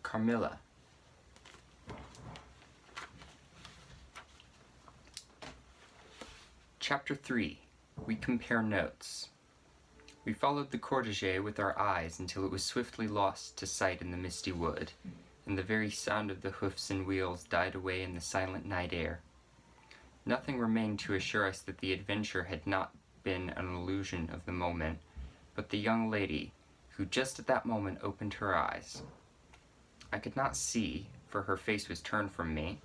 Carmilla. Chapter 3. We compare notes. We followed the cortege with our eyes until it was swiftly lost to sight in the misty wood, and the very sound of the hoofs and wheels died away in the silent night air. Nothing remained to assure us that the adventure had not been an illusion of the moment, but the young lady, who just at that moment opened her eyes. I could not see, for her face was turned from me,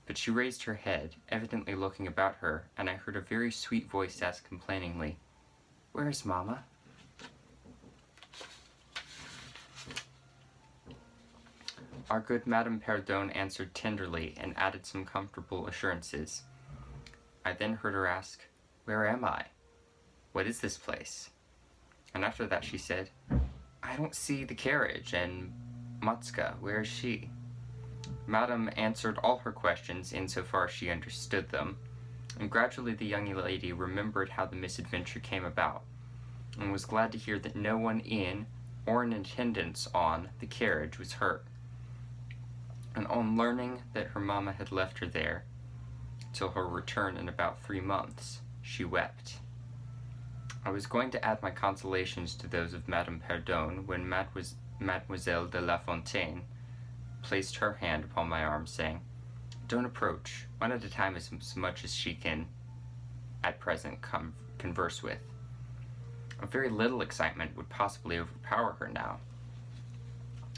but she raised her head, evidently looking about her, and I heard a very sweet voice ask complainingly, "Where is Mamma?" Our good Madame Perdon answered tenderly and added some comfortable assurances. I then heard her ask, "Where am I? What is this place?" And after that she said, "I don't see the carriage, and Matska, where is she?" Madame answered all her questions insofar as she understood them, and gradually the young lady remembered how the misadventure came about, and was glad to hear that no one in, or in attendance on, the carriage was hurt. And on learning that her mamma had left her there, till her return in about 3 months, she wept. I was going to add my consolations to those of Madame Perdon when Mademoiselle de La Fontaine placed her hand upon my arm, saying, "Don't approach, one at a time as much as she can at present converse with. A very little excitement would possibly overpower her now.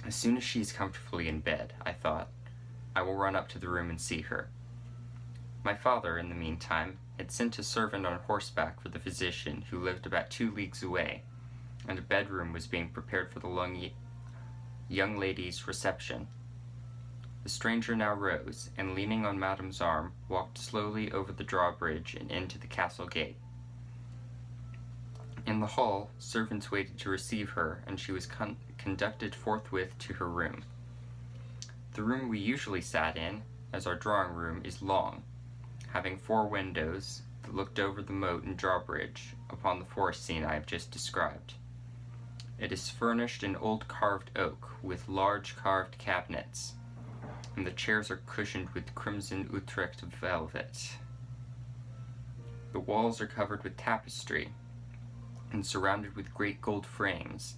As soon as she is comfortably in bed," I thought, "I will run up to the room and see her." My father, in the meantime, had sent a servant on horseback for the physician, who lived about 2 leagues away, and a bedroom was being prepared for the young lady's reception. The stranger now rose, and leaning on Madame's arm, walked slowly over the drawbridge and into the castle gate. In the hall, servants waited to receive her, and she was conducted forthwith to her room. The room we usually sat in, as our drawing-room is long, having 4 windows that looked over the moat and drawbridge upon the forest scene I have just described. It is furnished in old carved oak, with large carved cabinets, and the chairs are cushioned with crimson Utrecht velvet. The walls are covered with tapestry, and surrounded with great gold frames,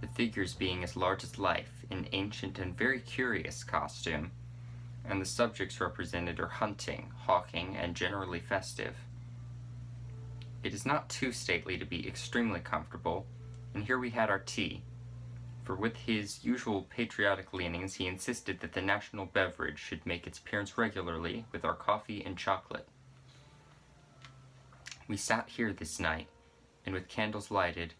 the figures being as large as life, in ancient and very curious costume, and the subjects represented are hunting, hawking, and generally festive. It is not too stately to be extremely comfortable, and here we had our tea, for with his usual patriotic leanings he insisted that the national beverage should make its appearance regularly with our coffee and chocolate. We sat here this night, and with candles lighted,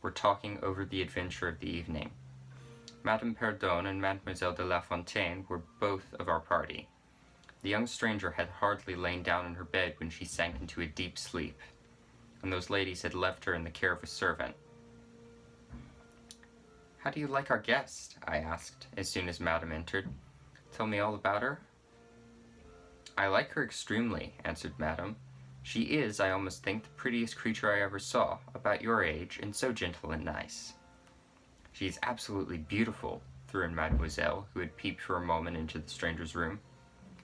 were talking over the adventure of the evening. Madame Perdon and Mademoiselle de La Fontaine were both of our party. The young stranger had hardly lain down in her bed when she sank into a deep sleep, and those ladies had left her in the care of a servant. "How do you like our guest?" I asked, as soon as Madame entered. "Tell me all about her." "I like her extremely," answered Madame. "She is, I almost think, the prettiest creature I ever saw, about your age, and so gentle and nice." "She is absolutely beautiful," threw in Mademoiselle, who had peeped for a moment into the stranger's room.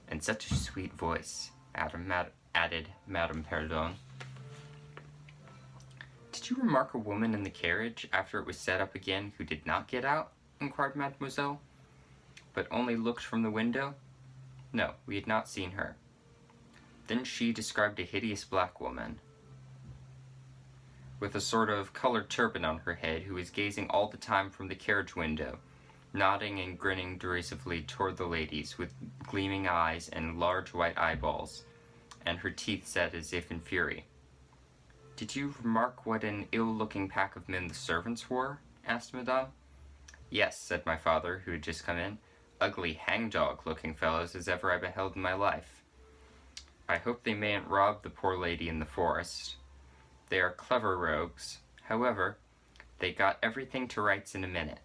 "And such a sweet voice," added Madame Perdon. "Did you remark a woman in the carriage, after it was set up again, who did not get out?" inquired Mademoiselle, "but only looked from the window?" "No, we had not seen her." Then she described a hideous black woman, with a sort of colored turban on her head, who was gazing all the time from the carriage window, nodding and grinning derisively toward the ladies, with gleaming eyes and large white eyeballs, and her teeth set as if in fury. "Did you remark what an ill-looking pack of men the servants were?" asked Madame. "Yes," said my father, who had just come in. "Ugly hangdog-looking fellows as ever I beheld in my life. I hope they mayn't rob the poor lady in the forest. They are clever rogues. However, they got everything to rights in a minute."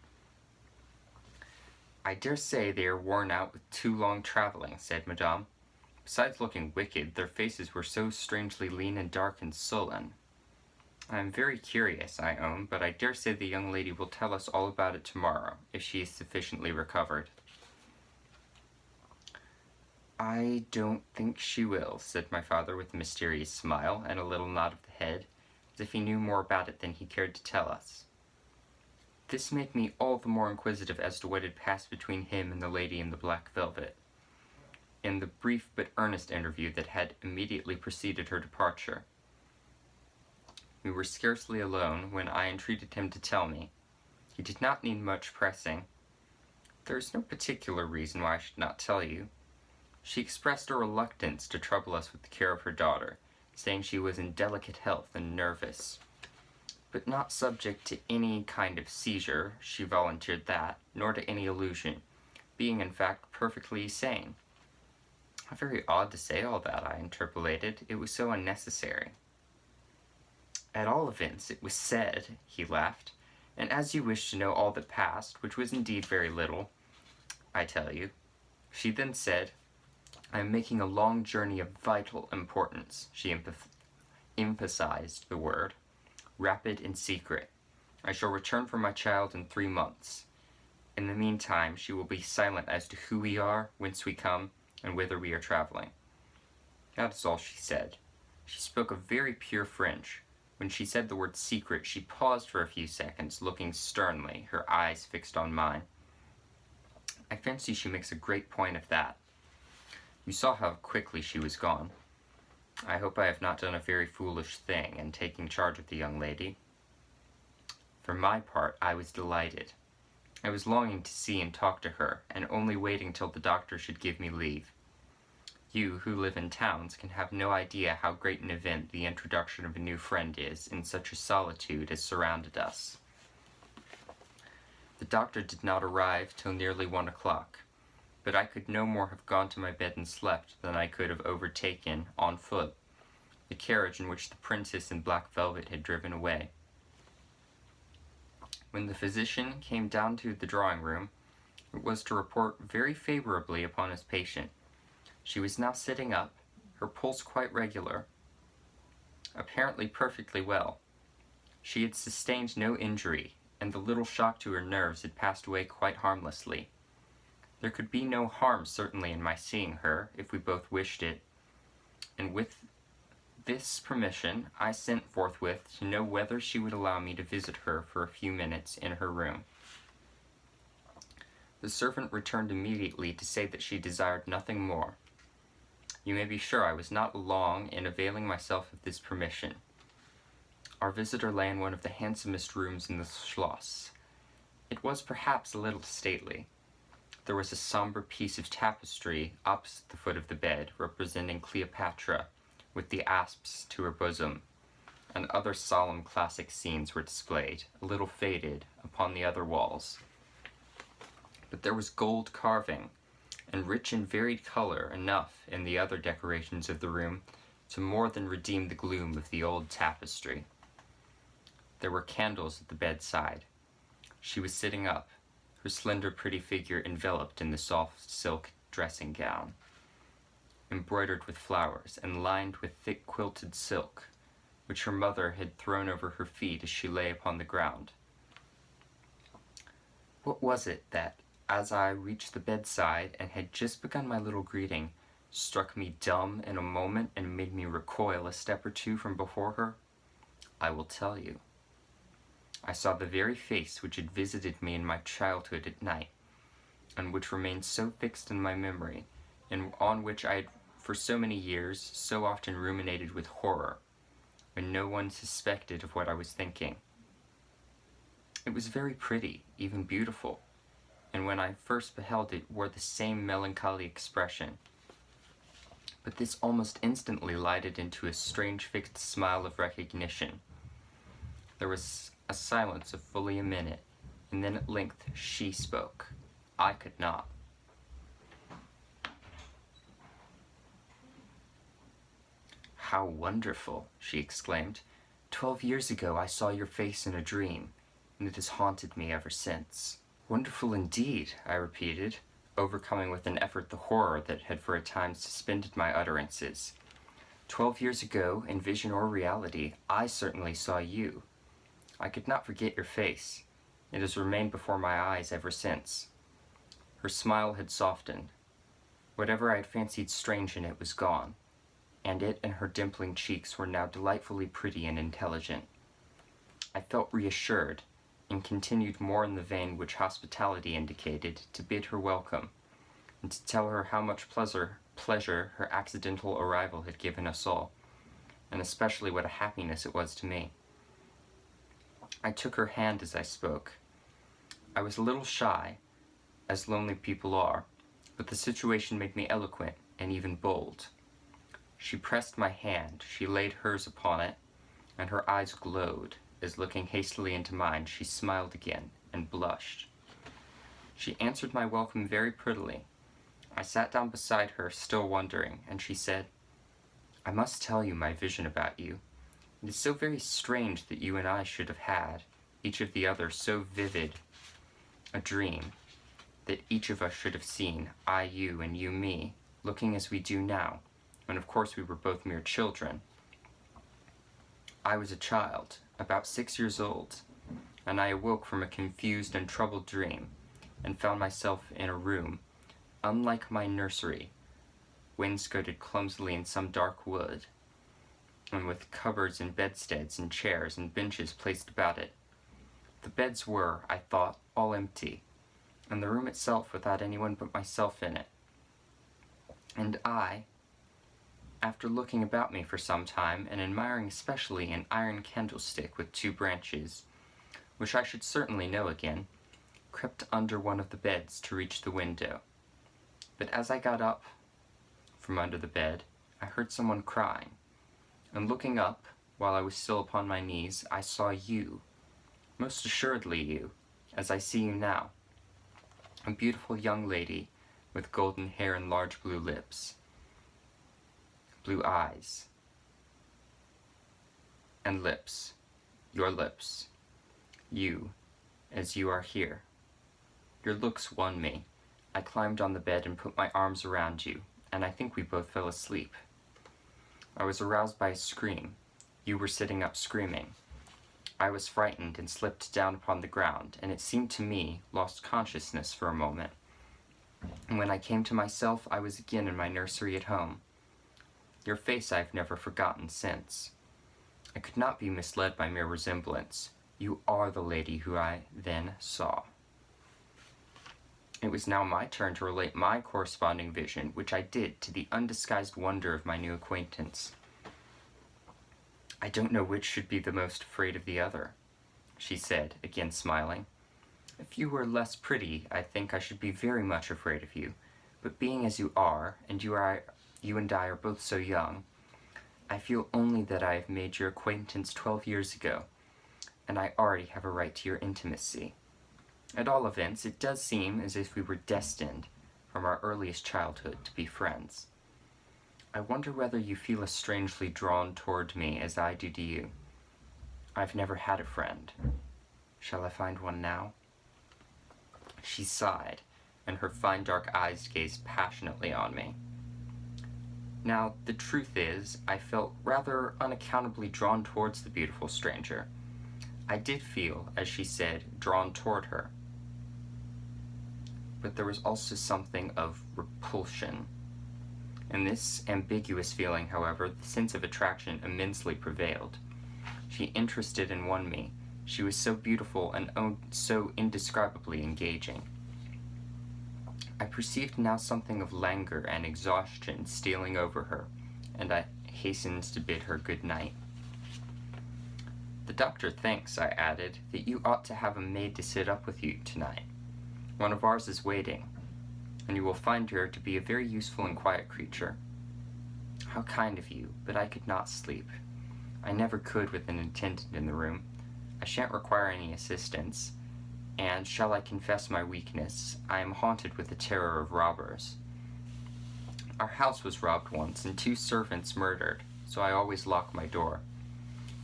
"I dare say they are worn out with too long traveling," said Madame. "Besides looking wicked, their faces were so strangely lean and dark and sullen." I am very curious, I own, but I dare say the young lady will tell us all about it tomorrow, if she is sufficiently recovered. I don't think she will, said my father with a mysterious smile and a little nod of the head, as if he knew more about it than he cared to tell us. This made me all the more inquisitive as to what had passed between him and the lady in the black velvet, in the brief but earnest interview that had immediately preceded her departure. We were scarcely alone when I entreated him to tell me. He did not need much pressing. There is no particular reason why I should not tell you. She expressed a reluctance to trouble us with the care of her daughter, saying she was in delicate health and nervous, but not subject to any kind of seizure, she volunteered that, nor to any illusion, being in fact perfectly sane. How very odd to say all that, I interpolated. It was so unnecessary. At all events, it was said, he laughed, and as you wish to know all that passed, which was indeed very little, I tell you. She then said, I am making a long journey of vital importance, she emphasized the word, rapid and secret. I shall return for my child in 3 months. In the meantime, she will be silent as to who we are, whence we come, and whither we are traveling. That is all she said. She spoke a very pure French. When she said the word secret, she paused for a few seconds, looking sternly, her eyes fixed on mine. I fancy she makes a great point of that. You saw how quickly she was gone. I hope I have not done a very foolish thing in taking charge of the young lady. For my part, I was delighted. I was longing to see and talk to her, and only waiting till the doctor should give me leave. You, who live in towns, can have no idea how great an event the introduction of a new friend is in such a solitude as surrounded us. The doctor did not arrive till nearly 1 o'clock, but I could no more have gone to my bed and slept than I could have overtaken, on foot, the carriage in which the princess in black velvet had driven away. When the physician came down to the drawing-room, it was to report very favorably upon his patient. She was now sitting up, her pulse quite regular, apparently perfectly well. She had sustained no injury, and the little shock to her nerves had passed away quite harmlessly. There could be no harm certainly in my seeing her, if we both wished it, and with this permission I sent forthwith to know whether she would allow me to visit her for a few minutes in her room. The servant returned immediately to say that she desired nothing more. You may be sure I was not long in availing myself of this permission. Our visitor lay in one of the handsomest rooms in the Schloss. It was perhaps a little stately. There was a somber piece of tapestry opposite the foot of the bed, representing Cleopatra, with the asps to her bosom, and other solemn classic scenes were displayed, a little faded, upon the other walls. But there was gold carving, and rich and varied color enough in the other decorations of the room to more than redeem the gloom of the old tapestry. There were candles at the bedside. She was sitting up, her slender pretty figure enveloped in the soft silk dressing gown, embroidered with flowers and lined with thick quilted silk, which her mother had thrown over her feet as she lay upon the ground. What was it that, as I reached the bedside and had just begun my little greeting, struck me dumb in a moment and made me recoil a step or two from before her? I will tell you. I saw the very face which had visited me in my childhood at night, and which remained so fixed in my memory, and on which I had for so many years so often ruminated with horror, when no one suspected of what I was thinking. It was very pretty, even beautiful, and when I first beheld it wore the same melancholy expression. But this almost instantly lighted into a strange fixed smile of recognition. There was a silence of fully a minute, and then at length she spoke. I could not. How wonderful, she exclaimed. 12 years ago I saw your face in a dream, and it has haunted me ever since. Wonderful indeed, I repeated, overcoming with an effort the horror that had for a time suspended my utterances. 12 years ago, in vision or reality, I certainly saw you. I could not forget your face. It has remained before my eyes ever since." Her smile had softened. Whatever I had fancied strange in it was gone, and it and her dimpling cheeks were now delightfully pretty and intelligent. I felt reassured, and continued more in the vein which hospitality indicated, to bid her welcome, and to tell her how much pleasure her accidental arrival had given us all, and especially what a happiness it was to me. I took her hand as I spoke. I was a little shy, as lonely people are, but the situation made me eloquent and even bold. She pressed my hand, she laid hers upon it, and her eyes glowed, as looking hastily into mine, she smiled again and blushed. She answered my welcome very prettily. I sat down beside her, still wondering, and she said, "I must tell you my vision about you. It is so very strange that you and I should have had, each of the other, so vivid a dream, that each of us should have seen, I you and you me, looking as we do now, when of course we were both mere children. I was a child, about 6 years old, and I awoke from a confused and troubled dream, and found myself in a room, unlike my nursery, wainscoted clumsily in some dark wood, and with cupboards and bedsteads and chairs and benches placed about it. The beds were, I thought, all empty, and the room itself without anyone but myself in it. And I, after looking about me for some time, and admiring especially an iron candlestick with 2 branches, which I should certainly know again, crept under one of the beds to reach the window. But as I got up from under the bed, I heard someone crying, and looking up, while I was still upon my knees, I saw you, most assuredly you, as I see you now, a beautiful young lady with golden hair and large blue lips, blue eyes, and lips, your lips, you, as you are here. Your looks won me. I climbed on the bed and put my arms around you, and I think we both fell asleep. I was aroused by a scream. You were sitting up screaming. I was frightened and slipped down upon the ground, and it seemed to me lost consciousness for a moment. And when I came to myself, I was again in my nursery at home. Your face I have never forgotten since. I could not be misled by mere resemblance. You are the lady who I then saw. It was now my turn to relate my corresponding vision, which I did to the undisguised wonder of my new acquaintance. "I don't know which should be the most afraid of the other," she said, again smiling. "If you were less pretty, I think I should be very much afraid of you, but being as you are, and you and I are both so young, I feel only that I have made your acquaintance 12 years ago, and I already have a right to your intimacy. At all events, it does seem as if we were destined, from our earliest childhood, to be friends. I wonder whether you feel as strangely drawn toward me as I do to you. I've never had a friend. Shall I find one now?" She sighed, and her fine dark eyes gazed passionately on me. Now, the truth is, I felt rather unaccountably drawn towards the beautiful stranger. I did feel, as she said, drawn toward her. But there was also something of repulsion. In this ambiguous feeling, however, the sense of attraction immensely prevailed. She interested and won me. She was so beautiful and so indescribably engaging. I perceived now something of languor and exhaustion stealing over her, and I hastened to bid her good night. "The doctor thinks," I added, "that you ought to have a maid to sit up with you tonight. One of ours is waiting, and you will find her to be a very useful and quiet creature." "How kind of you, but I could not sleep. I never could with an attendant in the room. I shan't require any assistance, and, shall I confess my weakness, I am haunted with the terror of robbers. Our house was robbed once, and 2 servants murdered, so I always lock my door.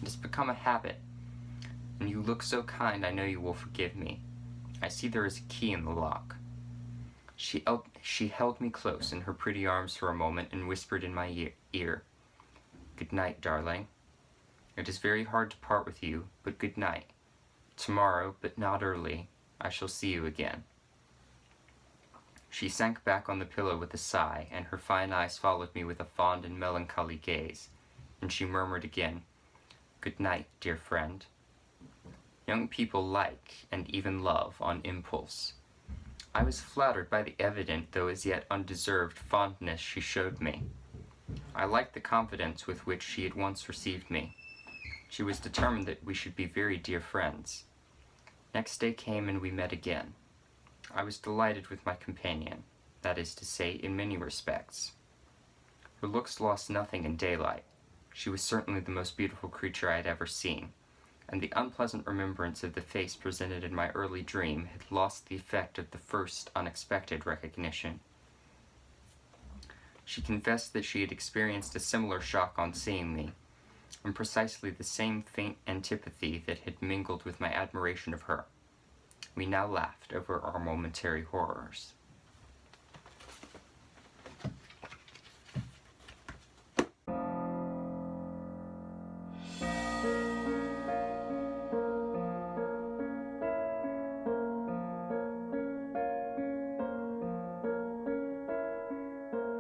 It has become a habit, and you look so kind I know you will forgive me. I see there is a key in the lock." She held me close in her pretty arms for a moment and whispered in my ear, Good night, darling. It is very hard to part with you, but good night. Tomorrow, but not early, I shall see you again." She sank back on the pillow with a sigh, and her fine eyes followed me with a fond and melancholy gaze, and she murmured again, "Good night, dear friend." Young people like, and even love, on impulse. I was flattered by the evident, though as yet undeserved, fondness she showed me. I liked the confidence with which she had once received me. She was determined that we should be very dear friends. Next day came, and we met again. I was delighted with my companion, that is to say, in many respects. Her looks lost nothing in daylight. She was certainly the most beautiful creature I had ever seen, and the unpleasant remembrance of the face presented in my early dream had lost the effect of the first unexpected recognition. She confessed that she had experienced a similar shock on seeing me, and precisely the same faint antipathy that had mingled with my admiration of her. We now laughed over our momentary horrors.